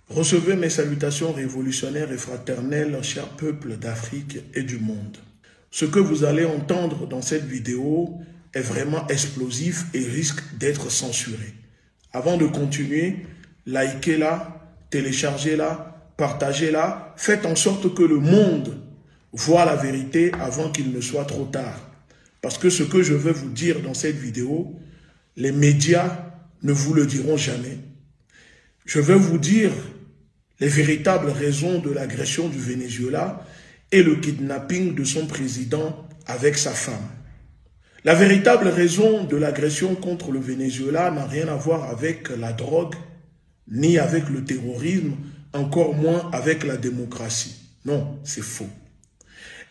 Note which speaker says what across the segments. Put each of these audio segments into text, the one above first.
Speaker 1: Recevez mes salutations révolutionnaires et fraternelles, chers peuples d'Afrique et du monde. Ce que vous allez entendre dans cette vidéo est vraiment explosif et risque d'être censuré. Avant de continuer, likez-la, téléchargez-la, partagez-la, faites en sorte que le monde voit la vérité avant qu'il ne soit trop tard. Parce que ce que je vais vous dire dans cette vidéo, les médias ne vous le diront jamais. Je vais vous dire les véritables raisons de l'agression du Venezuela et le kidnapping de son président avec sa femme. La véritable raison de l'agression contre le Venezuela n'a rien à voir avec la drogue, ni avec le terrorisme, encore moins avec la démocratie. Non, c'est faux.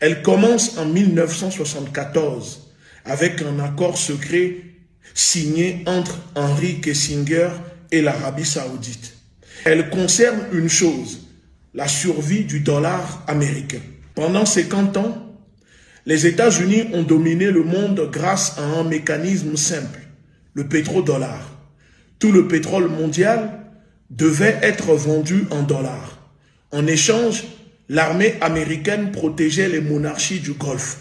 Speaker 1: Elle commence en 1974 avec un accord secret signé entre Henry Kissinger et l'Arabie Saoudite. Elle concerne une chose, la survie du dollar américain. Pendant 50 ans, les États-Unis ont dominé le monde grâce à un mécanisme simple, le pétrodollar. Tout le pétrole mondial devait être vendu en dollars. En échange, l'armée américaine protégeait les monarchies du Golfe.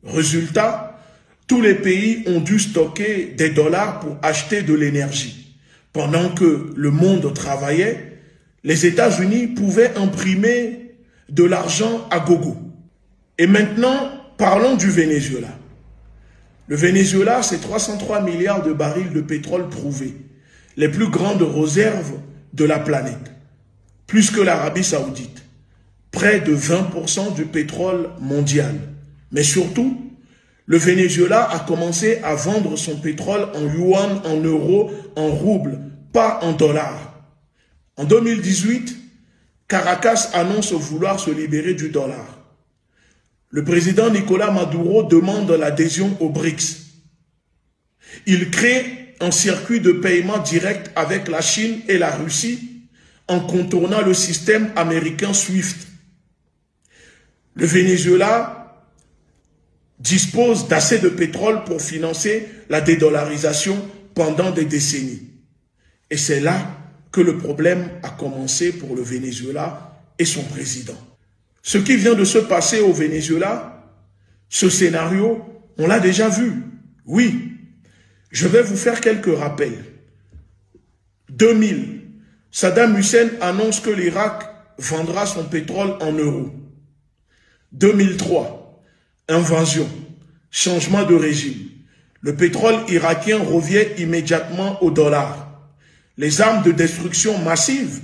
Speaker 1: Résultat, tous les pays ont dû stocker des dollars pour acheter de l'énergie. Pendant que le monde travaillait, les États-Unis pouvaient imprimer de l'argent à gogo. Et maintenant, parlons du Venezuela. Le Venezuela, c'est 303 milliards de barils de pétrole prouvés, les plus grandes réserves de la planète, plus que l'Arabie Saoudite, près de 20% du pétrole mondial. Mais surtout, le Venezuela a commencé à vendre son pétrole en yuan, en euros, en roubles, pas en dollars. En 2018, Caracas annonce vouloir se libérer du dollar. Le président Nicolás Maduro demande l'adhésion aux BRICS. Il crée un circuit de paiement direct avec la Chine et la Russie en contournant le système américain SWIFT. Le Venezuela dispose d'assez de pétrole pour financer la dédollarisation pendant des décennies. Et c'est là que le problème a commencé pour le Venezuela et son président. Ce qui vient de se passer au Venezuela, ce scénario, on l'a déjà vu. Oui, je vais vous faire quelques rappels. 2000, Saddam Hussein annonce que l'Irak vendra son pétrole en euros. 2003, invasion, changement de régime. Le pétrole irakien revient immédiatement au dollar. Les armes de destruction massive